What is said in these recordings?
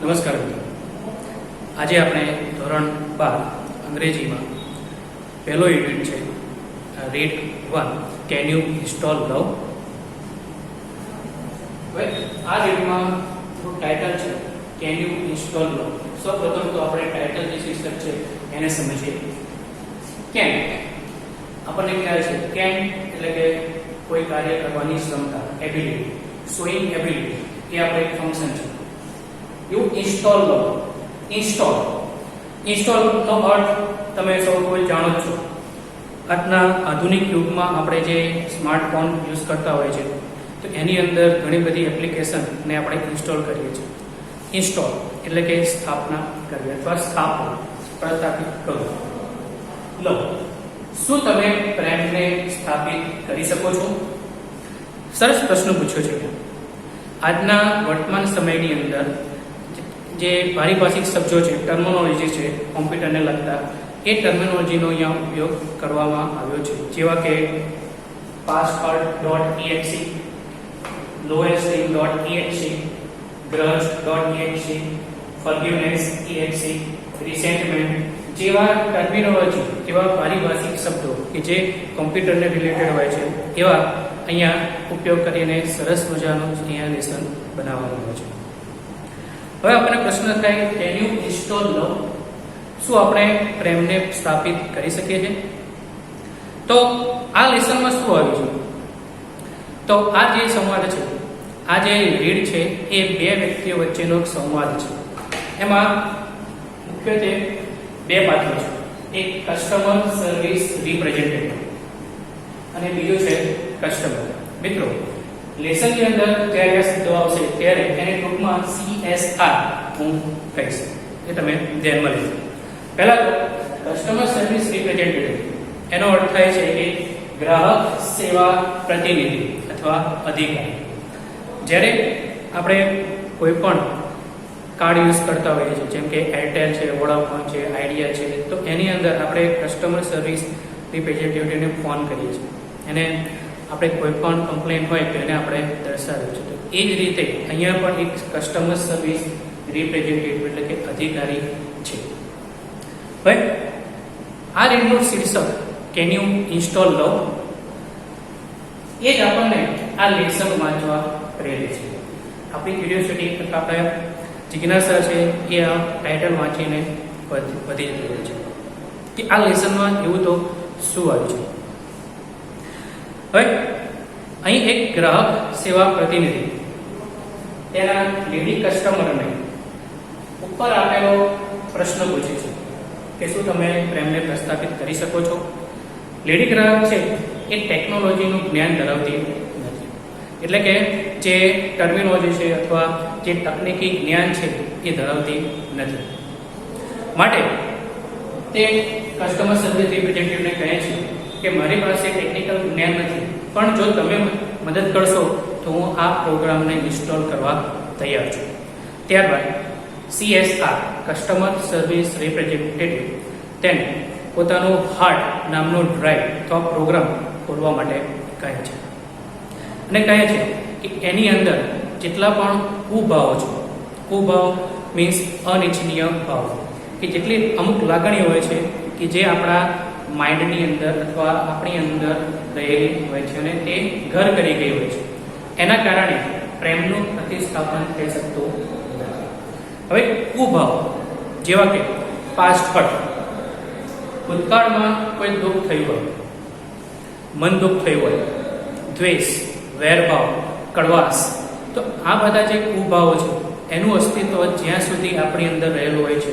નમસ્કાર મિત્રો, આજે આપણે ધોરણ 12 અંગ્રેજીમાં પહેલો યુનિટ છે રીડ 1 કેન યુ ઇન્સ્ટોલ લવ. હવે આ રીડમાં ટાઇટલ છે કેન યુ ઇન્સ્ટોલ લવ. સૌપ્રથમ તો આપણે ટાઇટલ જે શીર્ષક છે એને સમજીએ. કેન આપણને ખ્યાલ છે, કેન એટલે કે કોઈ કાર્ય કરવાની ક્ષમતા, એબિલિટી, શોઈંગ એબિલિટી, એ આપણે એક ફંક્શન છે. યુ ઇન્સ્ટોલ લો. ઇન્સ્ટોલ નો અર્થ તમે સૌ કોઈ જાણો જ છો. આજના આધુનિક યુગમાં આપણે જે સ્માર્ટફોન યુઝ કરતા હોય છે તો એની અંદર ઘણી બધી એપ્લિકેશનને આપણે ઇન્સ્ટોલ કરીએ છીએ. ઇન્સ્ટોલ એટલે કે સ્થાપના કરવી અથવા પ્રસ્થાપિત કરવું. લો, શું તમે પ્રેમને સ્થાપિત કરી શકો છો? સરસ પ્રશ્ન પૂછ્યો છે. આજના વર્તમાન સમયની અંદર જે પારિભાષિક શબ્દો છે, ટર્મિનોલોજી છે કોમ્પ્યુટરને લગતા, એ ટર્મિનોલોજીનો અહીંયા ઉપયોગ કરવામાં આવ્યો છે, જેવા કે password.exe, loweststring.exe, grudge.exe, forgiveness.exe, resentment જેવા ટર્મિનોલોજી, જેવા પારિભાષિક શબ્દો કે જે કોમ્પ્યુટરને રિલેટેડ હોય છે, એવા અહીંયા ઉપયોગ કરીને સરસ મજાનું અહીંયા લેસન બનાવવામાં આવ્યો છે. હવે આપણને પ્રશ્ન થાય, કેન યુ ઇન્સ્ટોલ લવ? શું આપણે પ્રેમને સ્થાપિત કરી શકીએ છીએ? તો આ લેસનમાં શું આવ્યું છે? તો આ જે સંવાદ છે, આ જે રીડ છે, એ બે વ્યક્તિઓ વચ્ચેનો એક સંવાદ છે. એમાં મુખ્યત્વે બે પાત્રો છે. એક કસ્ટમર સર્વિસ રિપ્રેઝેન્ટેટિવ અને બીજું છે કસ્ટમર. મિત્રો, લેસનની અંદર જ્યારે આ શબ્દો આવશે ત્યારે એને ટૂંકમાં CSR હું કહીશ, એ તમે ધ્યાનમાં લેજો. પહેલા તો કસ્ટમર સર્વિસ રિપ્રેઝેન્ટેટિવ, એનો અર્થ થાય છે કે ગ્રાહક સેવા પ્રતિનિધિ અથવા અધિકારી. જ્યારે આપણે કોઈ પણ કાર્ડ યુઝ કરતા હોઈએ છીએ, જેમ કે એરટેલ છે, વોડાફોન છે, આઈડિયા છે, તો એની અંદર આપણે કસ્ટમર સર્વિસ રિપ્રેઝેન્ટેટિવને ફોન કરીએ છીએ. એને આપણે કોઈ પણ કમ્પ્લેન હોય તો એને આપણે દર્શાવીએ છીએ. તો એ જ રીતે અહીંયા પણ એક કસ્ટમર સર્વિસ રિપ્રેઝેન્ટેટિવ એટલે કે અધિકારી છે. હવે આ રીડનું શીર્ષક કેન યુ ઇન્સ્ટોલ લવ, એ જ આપણને આ લેસન વાંચવા પ્રેરે છે. આપણી ક્યુરિયોસિટી, આપણે જિજ્ઞાસા છે, એ આ ટાઇટલ વાંચીને વધી જતી હોય છે કે આ લેસનમાં એવું તો શું આવ્યું છે. હવે અહીં એક ગ્રાહક સેવા પ્રતિનિધિ તેના લેડી કસ્ટમરને ઉપર આપેલો પ્રશ્ન પૂછે છે કે શું તમે પ્રેમને પ્રસ્થાપિત કરી શકો છો? લેડી ગ્રાહક છે એ ટેકનોલોજીનું જ્ઞાન ધરાવતી નથી, એટલે કે જે ટર્મિનોલોજી છે અથવા જે તકનીકી જ્ઞાન છે એ ધરાવતી નથી. માટે તે કસ્ટમર સર્વિસ રિપ્રેઝેન્ટેટિવને કહે છે કે મારી પાસે ટેકનિકલ જ્ઞાન નથી, પણ જો તમે મદદ કરશો તો હું આ પ્રોગ્રામને ઇન્સ્ટોલ કરવા તૈયાર છું. ત્યારબાદ CSR કસ્ટમર સર્વિસ રિપ્રેઝેન્ટેટિવ તેને પોતાનો હાર્ટ નામનો ડ્રાઈવ અથવા પ્રોગ્રામ ખોલવા માટે કહે છે અને કહે છે કે એની અંદર જેટલા પણ કુભાવો છે, કુભાવ મીન્સ અનિચ્છનીય ભાવ, કે જેટલી અમુક લાગણીઓ હોય છે કે જે આપણા માઇન્ડની અંદર અથવા આપણી અંદર રહેલી હોય છે અને તે ઘર કરી ગઈ હોય છે, એના કારણે પ્રેમનું પ્રતિસ્થાપન થઈ શકતું નથી. હવે કુભાવ જેવા કે પાસ્ટ હર્ટ, ભૂતકાળમાં કોઈ દુઃખ થયું હોય, મન દુઃખ થયું હોય, દ્વેષ, વેરભાવ, કડવાશ, તો આ બધા જે કુભાવો છે એનું અસ્તિત્વ જ્યાં સુધી આપણી અંદર રહેલું હોય છે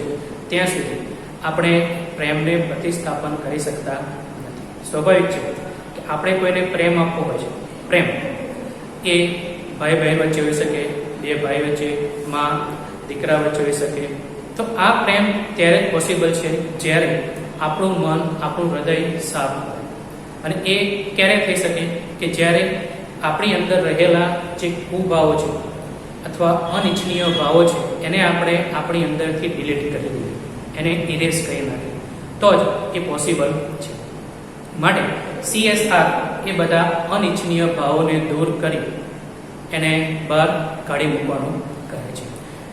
ત્યાં સુધી આપણે પ્રેમને પ્રતિસ્થાપન કરી શકતા નથી. સ્વાભાવિક છે કે આપણે કોઈને પ્રેમ આપવો હોય છે. પ્રેમ એ ભાઈ બહેન વચ્ચે હોઈ શકે, બે ભાઈ વચ્ચે, મા દીકરા વચ્ચે હોઈ શકે. તો આ પ્રેમ ત્યારે પોસિબલ છે જ્યારે આપણું મન, આપણું હૃદય સાફ હોય. અને એ ક્યારે થઈ શકે કે જ્યારે આપણી અંદર રહેલા જે કુભાવો છે અથવા અનિચ્છનીય ભાવો છે એને આપણે આપણી અંદરથી ડિલીટ કરી દઈએ, એને ઇરેઝ કરી નાખીએ, તો જ એ પોસિબલ છે. માટે CSR એ બધા અનિચ્છનીય ભાવોને દૂર કરી એને બહાર કાઢી મૂકવાનું કહે છે.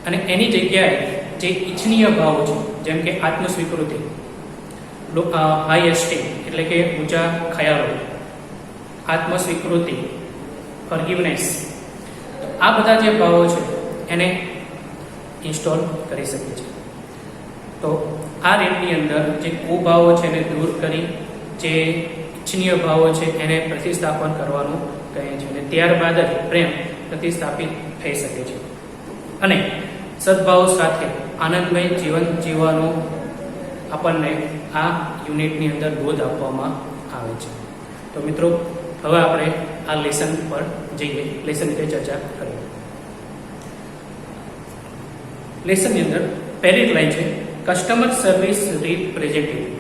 અને એની જગ્યાએ જે ઇચ્છનીય ભાવો છે, જેમ કે આત્મસ્વીકૃતિ, હાઈ એસ્ટીમ એટલે કે ઊંચા ખ્યાલો, આત્મસ્વીકૃતિ, ફોરગિવનેસ, આ બધા જે ભાવો છે એને ઇન્સ્ટોલ કરી શકીએ છીએ. તો આ રીતની અંદર જે કુભાવો છે એને દૂર કરી જે ઇચ્છનીય ભાવો છે એને પ્રતિસ્થાપન કરવાનું કહે છે, અને ત્યારબાદ જ પ્રેમ પ્રતિસ્થાપિત થઈ શકે છે અને સદભાવ સાથે આનંદમય જીવન જીવવાનો આપણને આ યુનિટની અંદર બોધ આપવામાં આવે છે. તો મિત્રો, હવે આપણે આ લેસન પર જઈએ, લેસન વિશે ચર્ચા કરીએ. લેસનની અંદર પહેલી લાઈન છે કસ્ટમર સર્વિસ રિપ્રેઝેન્ટેટિવ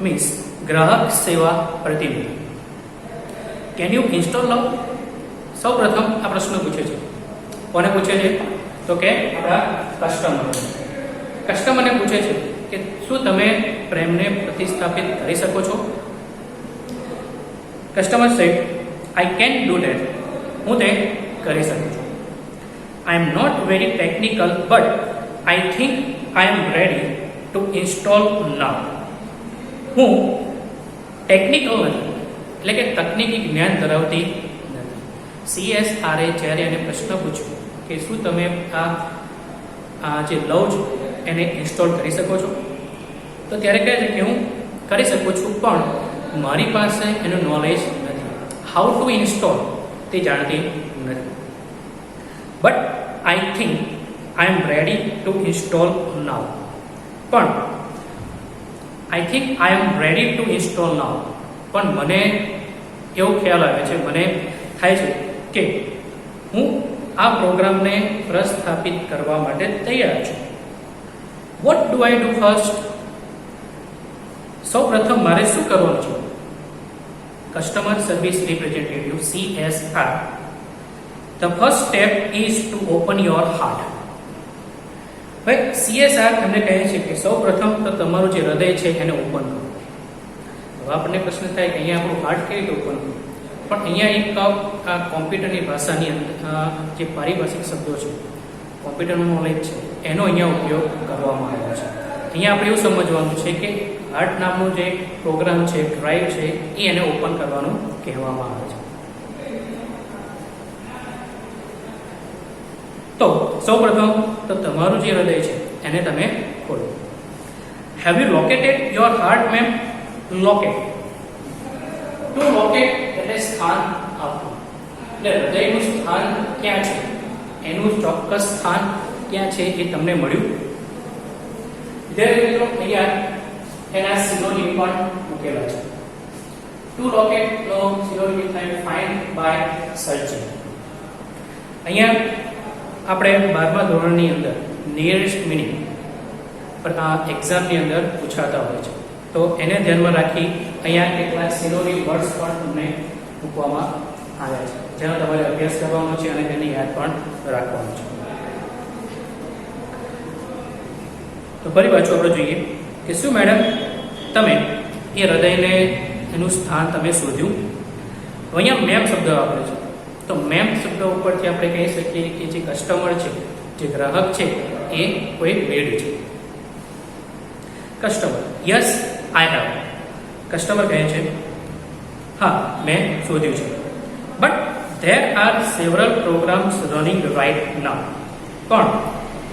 મીન્સ ગ્રાહક સેવા પ્રતિનિધિ. કેન યુ ઇન્સ્ટોલ નાઉ? સૌ પ્રથમ આ પ્રશ્ન પૂછે છે. કોને પૂછે છે? તો કે આપણા કસ્ટમરને પૂછે છે કે શું તમે પ્રેમને પ્રતિસ્થાપિત કરી શકો છો? Customer said I can do that. હું તે કરી શકું છું. I am not very technical but I think I am ready to install now. હું ટેકનિકલ નથી, એટલે કે તકનીકી જ્ઞાન ધરાવતી નથી. CSRએ જ્યારે એને પ્રશ્ન પૂછ્યો કે શું તમે આ જે લવ છો એને ઇન્સ્ટોલ કરી શકો છો, તો ત્યારે કહે છે કે હું કરી શકું છું, પણ મારી પાસે એનું નોલેજ નથી. હાઉ ટુ ઇન્સ્ટોલ તે જાણતી નથી. But I think I am ready to install now. પણ I think I am ready to install now, પણ મને એવો ખ્યાલ આવે છે, મને થાય છે કે હું આ પ્રોગ્રામને પ્રસ્થાપિત કરવા માટે તૈયાર છું. What do I do first? સૌ પ્રથમ મારે શું કરવાનું છે? Customer service representative CSR, the first step is to open your heart. હવે CSR તમને કહે છે કે સૌ પ્રથમ તો તમારું જે હૃદય છે એને ઓપન કરો. હવે આપણને પ્રશ્ન થાય કે અહીંયા આપણું હાર્ટ કેવી રીતે ઓપન કરવું? પણ અહીંયા એક આ કોમ્પ્યુટરની ભાષાની અંદર જે પારિભાષિક શબ્દો છે, કોમ્પ્યુટરનું નોલેજ છે, એનો અહીંયા ઉપયોગ કરવામાં આવ્યો છે. અહીંયા આપણે એવું સમજવાનું છે કે હાર્ટ નામનો જે પ્રોગ્રામ છે, ડ્રાઈવ છે, એ એને ઓપન કરવાનું કહેવામાં આવે છે. તો સૌપ્રથમ તો તમારું જે હૃદય છે એને તમે ખોલો. Have you located your heart ma'am? Locate. To locate એટલે સ્થાન આપવું. એટલે હૃદયનું સ્થાન ક્યાં છે, એનું ચોક્કસ સ્થાન ક્યાં છે એ તમને મળ્યું. વિદ્યાર્થી મિત્રો, અહીંયા એના સિનોનિમ પણ મૂકેલા છે. ટુ લોકેટ નો સિનોનિમ થાય ફાઇન્ડ બાય સર્ચિંગ. અહીંયા આપણે 12મા ધોરણની અંદર નિયરેસ્ટ મિનિંગ પર આ એક્ઝામની અંદર પૂછાતા હોય છે, તો એને ધ્યાનમાં રાખી અહીંયા કેટલાક સિનોનિમ વર્ડ્સ પણ તમને મૂકવામાં આવ્યા છે, જેનો તમારે અભ્યાસ કરવાનો છે અને તેને યાદ પણ રાખવાનું છે. તો ફરી પાછું આપણે જોઈએ કે શું મેડમ તમે એ હૃદયને એનું સ્થાન તમે શોધ્યું? તો અહીંયા મેમ શબ્દ વાપરે છે. તો મેમ શબ્દ ઉપરથી આપણે કહી શકીએ કે જે કસ્ટમર છે, જે ગ્રાહક છે, એ કોઈ મેડ છે. Customer yes I have. Customer કહે છે હા મેં શોધ્યું છે. But there are several programs running right now. પણ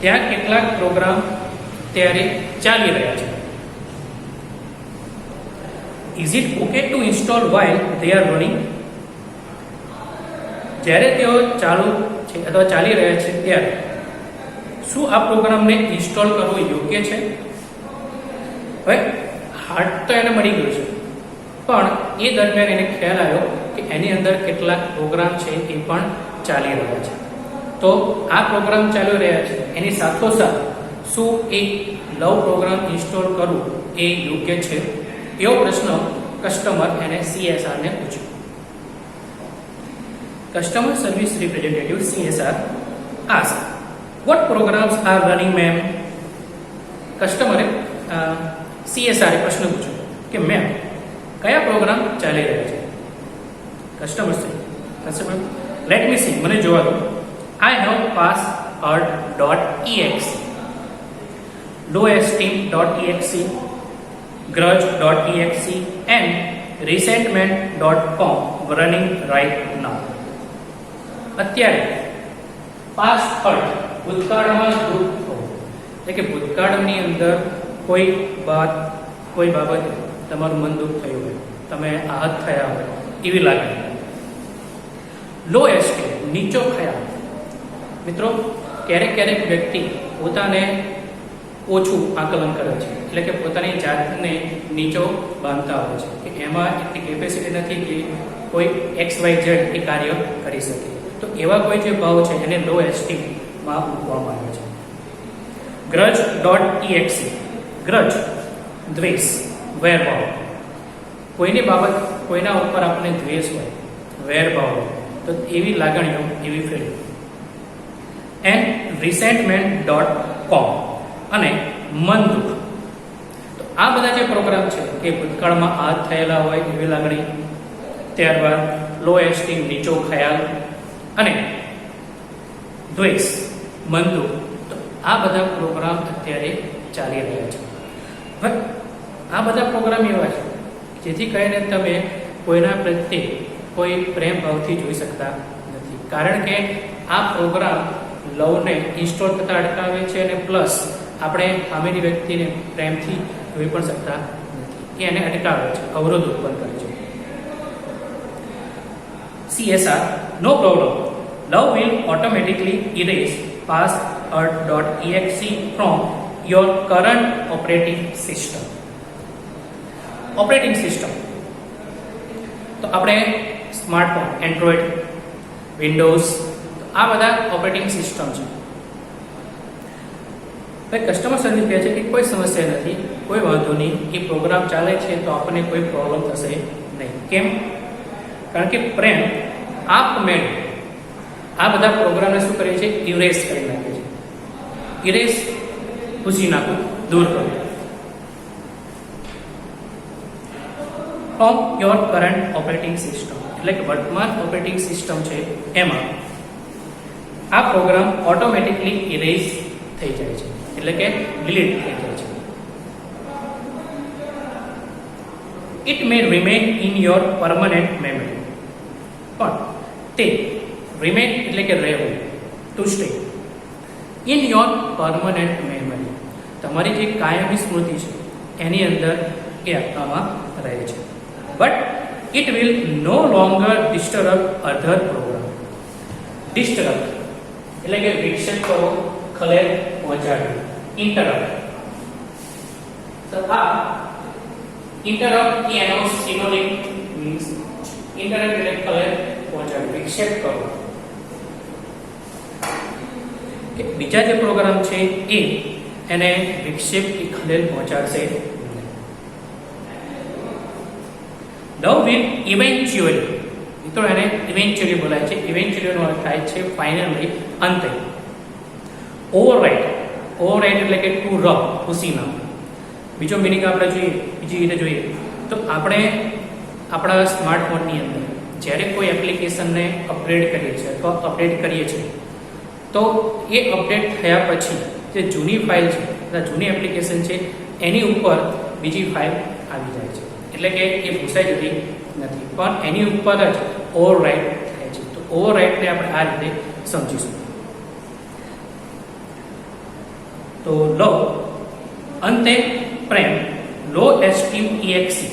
ત્યાં કેટલાક પ્રોગ્રામ ત્યારે ચાલી રહ્યા છે. Is it okay to install while they are running? જ્યારે તેઓ ચાલુ છે અથવા ચાલી રહ્યા છે ત્યારે શું આ પ્રોગ્રામને ઇન્સ્ટોલ કરવો યોગ્ય છે? હવે હાર્ટ તો એને મળી ગયું છે, પણ એ દરમિયાન એને ખ્યાલ આવ્યો કે એની અંદર કેટલાક પ્રોગ્રામ છે એ પણ ચાલી રહ્યા છે. તો આ પ્રોગ્રામ ચાલી રહ્યા છે એની સાથોસાથ શું એક લવ પ્રોગ્રામ ઇન્સ્ટોલ કરવું એ યોગ્ય છે? એવો પ્રશ્ન કસ્ટમર એને CSRને પૂછ્યો. Customer Service Representative CSR asked, "What programs are running, ma'am?" કસ્ટમરે CSR પ્રશ્ન પૂછ્યો કે મેમ કયા પ્રોગ્રામ ચાલી રહ્યા છે? કસ્ટમર લેટ મી સી, મને જોવા દો. I have pass hurt.exe, lowesteem.exe, grudge.exe, and resentment.com running right now. અત્યારે પાસ્ટ હર્ટ, ભૂતકાળમાં દુઃખ થવું, એટલે કે ભૂતકાળની અંદર કોઈ બાબતે તમારું મન દુઃખ થયું હોય, તમે આહત થયા હોય એવી લાગણી. લો એસ્ટીમ, નીચો ખ્યાલ. મિત્રો, ક્યારેક વ્યક્તિ પોતાને ઓછું આકલન કરે છે, એટલે કે પોતાની જાતને નીચો બાંધતા હોય છે કે એમાં એટલી કેપેસિટી નથી કે કોઈ XYZ એ કાર્ય કરી શકે. તો એવા કોઈ જે ભાવ છે એને લો એસ્ટીમમાં મૂકવામાં આવે છે. grudge.exe, ગ્રજ, દ્વેષ, વેરભાવ. કોઈની બાબત, કોઈના ઉપર આપણને દ્વેષ હોય, વેરભાવ હોય, તો એવી લાગણીઓ, એવી ફિલિંગ. એન્ડ resentment.com, અને મન દુઃખ. તો આ બધા જે પ્રોગ્રામ છે કે ભૂતકાળમાં આહત થયેલા હોય એવી લાગણી, ત્યારબાદ લો એસ્ટીમ, નીચો ખ્યાલ, અને દ્વેષ, મન દુઃખ. તો આ બધા પ્રોગ્રામ અત્યારે ચાલી રહ્યા છે. હવે આ બધા પ્રોગ્રામ એવા છે જેથી કરીને તમે કોઈના પ્રત્યે કોઈ પ્રેમ ભાવથી જોઈ શકતા નથી, કારણ કે આ પ્રોગ્રામ લવને ઇન્સ્ટોલ થતા અટકાવે છે અને પ્લસ આપણે સામેની વ્યક્તિને પ્રેમથી જોઈ પણ શકતા નથી, એને અટકાવે છે, અવરોધ ઉત્પન્ન કરે છે. CSR, no problem. Love will automatically erase past hurt.exe from your current operating system. Operating system તો આપણે સ્માર્ટફોન, એન્ડ્રોઈડ, વિન્ડોઝ, આ બધા ઓપરેટિંગ સિસ્ટમ છે. ભાઈ કસ્ટમર સર્વિસ કહે છે કે કોઈ સમસ્યા નથી, કોઈ વાંધો નહીં, એ પ્રોગ્રામ ચાલે છે તો આપણને કોઈ પ્રોબ્લેમ થશે નહીં. કેમ? કારણ કે પ્રેમ આપમેળે આ બધા પ્રોગ્રામને શું કરે છે? ઇરેઝ કરી નાખે છે. ઇરેઝ, ભૂસી નાખવું, દૂર કરવું. From your current operating system, એટલે કે વર્તમાન ઓપરેટિંગ સિસ્ટમ છે એમાં આ પ્રોગ્રામ ઓટોમેટિકલી ઇરેઝ થઈ જાય છે, એટલે કે ડિલીટ થઈ જાય છે. It may remain in your permanent memory, પણ તે રિમેન એટલે કે રહેવું, to stay in your permanent memory, તમારી જે કાયમી સ્મૃતિ છે એની અંદર એ આપવામાં રહે છે. But it will no longer disturb other program. Disturb એટલે કે વિક્ષેપ કરો, ખલેલ પહોંચાડવું, ઇન્ટરપ્ટ. તો આ ઇન્ટરપ્ટ એનો સિનોનિમ મીન્સ ઇન્ટરપ્ટ એટલે ખલેલ પહોંચાડવું, વિક્ષેપ કરો. કે બીજા જે પ્રોગ્રામ છે એને વિક્ષેપ કે ખલેલ પહોંચાડશે. Love will eventually, મિત્રો એને ઇવેન્ચ્યુઅલી બોલાય છે. ઇવેન્ચ્યુઅલીનો અર્થ થાય છે ફાઇનલી, અંતે. ઓવરરાઇડ, ઓવરરાઇડ એટલે કે ટુ રબ, ખુશી ના. બીજો મિનિંગ આપણે જોઈએ, બીજી રીતે જોઈએ તો આપણે આપણા સ્માર્ટફોનની અંદર જ્યારે કોઈ એપ્લિકેશનને અપગ્રેડ કરીએ છીએ અથવા અપડેટ કરીએ છીએ તો એ અપડેટ થયા પછી જે જૂની ફાઇલ છે, જૂની એપ્લિકેશન છે એની ઉપર બીજી ફાઇલ આવી જાય છે, એટલે કે એ ભૂસાઈ જતી નથી, પણ એની ઉપર જ ઓવરરાઇડ થાય છે. તો ઓવરરાઇડને આપણે આ રીતે સમજીશું. તો લવ, અંતે પ્રેમ, લો એસ્ટીમ EXE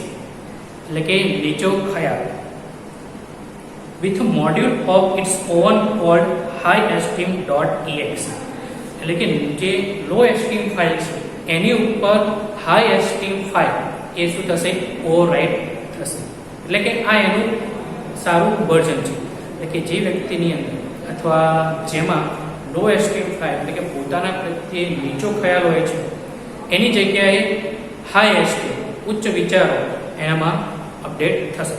એટલે કે નીચો ખ્યાલ, with module of its own called high-esteem.exe એટલે કે જે લો એસ્ટીમ ફાઇલ છે એની ઉપર હાઈ એસ્ટીમ ફાઇલ એ શું થશે? ઓવરરાઇડ થશે. એટલે કે આ એનું સારું વર્ઝન છે, એટલે કે જે વ્યક્તિની અંદર અથવા જેમાં લો એસ્ટીમ ફાઇલ એટલે કે પોતાના પ્રત્યે નીચો ખ્યાલ હોય છે એની જગ્યાએ હાઈ એસ્ટીમ, ઉચ્ચ વિચારો એનામાં અપડેટ થશે.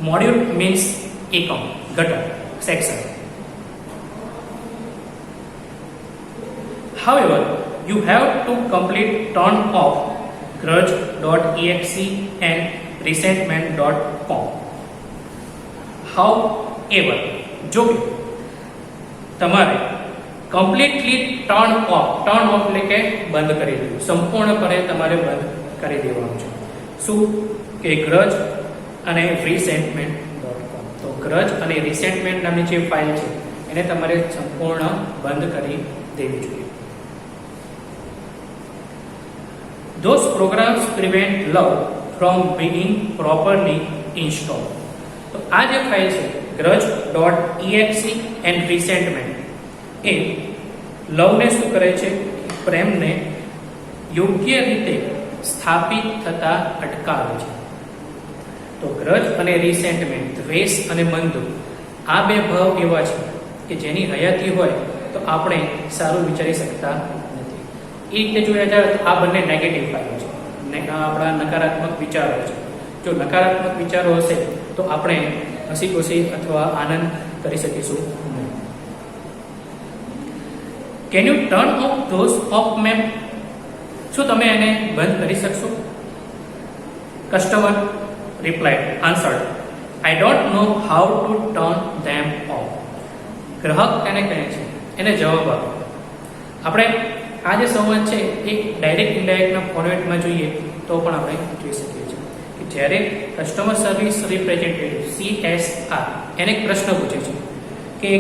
મોડ્યુલ મીન્સ એકમ, ઘટક, section. However, you have to complete turn off grudge.exe and resentment.com. However, જો કે તમારે કમ્પ્લીટલી ટર્ન ઓફ એટલે કે બંધ કરી દેવું, સંપૂર્ણપણે તમારે બંધ કરી દેવાનું છે. શું કે ગ્રજ અને resentment.com. તો ગ્રજ અને resentment નામની જે ફાઇલ છે એને તમારે સંપૂર્ણ બંધ કરી દેવી જોઈએ. Those programs prevent love from being properly installed. તો આ જે ફાઇલ છે grudge.exe and resentment એ લવને શું કરે છે, પ્રેમને યોગ્ય રીતે સ્થાપિત થતા અટકાવે છે. તો ગ્રજ અને રિસેન્ટમેન્ટ, દ્વેષ અને મનદુખ, આ બે ભાવ એવા છે કે જેની હયાતી હોય તો આપણે સારું વિચારી શકતા નથી. એ રીતે જોયા જાય તો આ બંને નેગેટિવ ફાઇલો છે, આપણા નકારાત્મક વિચારો છે. જો નકારાત્મક વિચારો હશે તો આપણે હસી ખુશી અથવા આનંદ કરી શકીશું નહીં. Can U turn off those of ma'am? શું તમે એને બંધ કરી શકશો? Customer replied, answered, I don't know how to turn them off. ગ્રાહક એને કહે છે, એને જવાબ આપો. આપણે આ જે સંવાદ છે એ ડાયરેક્ટ ઇનડાયરેક્ટના ફોર્મેટમાં જોઈએ તો પણ આપણે જોઈ શકીએ છીએ કે જ્યારે કસ્ટમર સર્વિસ રિપ્રેઝેન્ટેટિવ CSR એને એક પ્રશ્ન પૂછે છે કે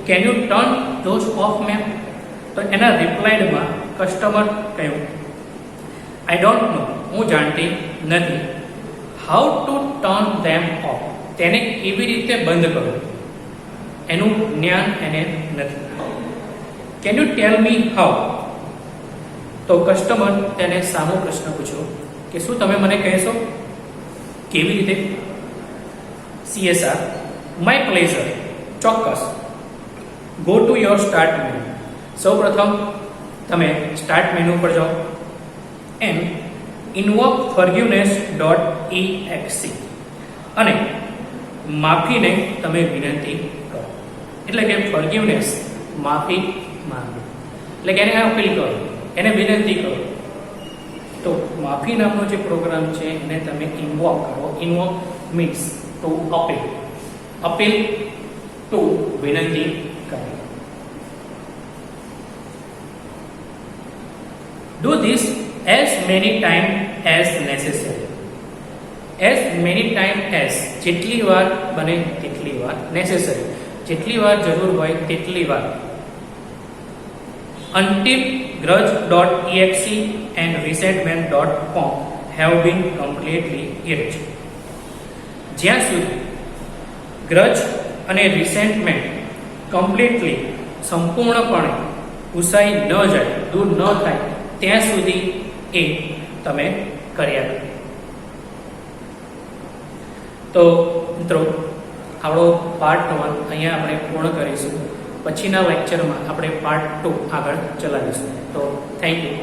can U turn those of ma'am? તો એના રિપ્લાયમાં કસ્ટમર કહ્યું, આઈ ડોન્ટ નો, હું જાણતી નથી. How to turn them of, તેને કેવી રીતે બંધ કરવું એનું જ્ઞાન એને નથી. Can you tell me how? તો કસ્ટમર તેને સામો પ્રશ્ન પૂછ્યો કે શું તમે મને કહેશો કેવી રીતે? CSR, માય પ્લેઝર, ચોક્કસ. Go to your start menu. સૌપ્રથમ તમે સ્ટાર્ટ મેનુ પર જાઓ એન્ડ invoke forgiveness.exe અને માફીને તમે વિનંતી કરો. એટલે કે ફોરગિવનેસ, માફી માંગવી, એટલે કે એને અપીલ કરો, એને વિનંતી કરો. તો માફી નામનો જે પ્રોગ્રામ છે એને તમે ઇન્વોક કરો. Invoke means to appeal, appeal to વિનંતી કરો. Do this as many times as necessary. As many times as, જેટલી વાર બને તેટલી વાર. necessary, જેટલી વાર જરૂર હોય તેટલી વાર. Until grudge.exe and resentment.com have been completely erased. જ્યાં સુધી ગ્રજ અને રિસેન્ટમેન્ટ કમ્પ્લીટલી સંપૂર્ણપણે ભૂસાઈ ન જાય, દૂર ન થાય ત્યાં સુધી એ તમે કર્યા કરો. તો મિત્રો આપણો પાર્ટ 1 અહીંયા આપણે પૂર્ણ કરીશું. પછીના લેક્ચરમાં આપણે પાર્ટ 2 આગળ ચલાવીશું. તો થેન્ક યુ.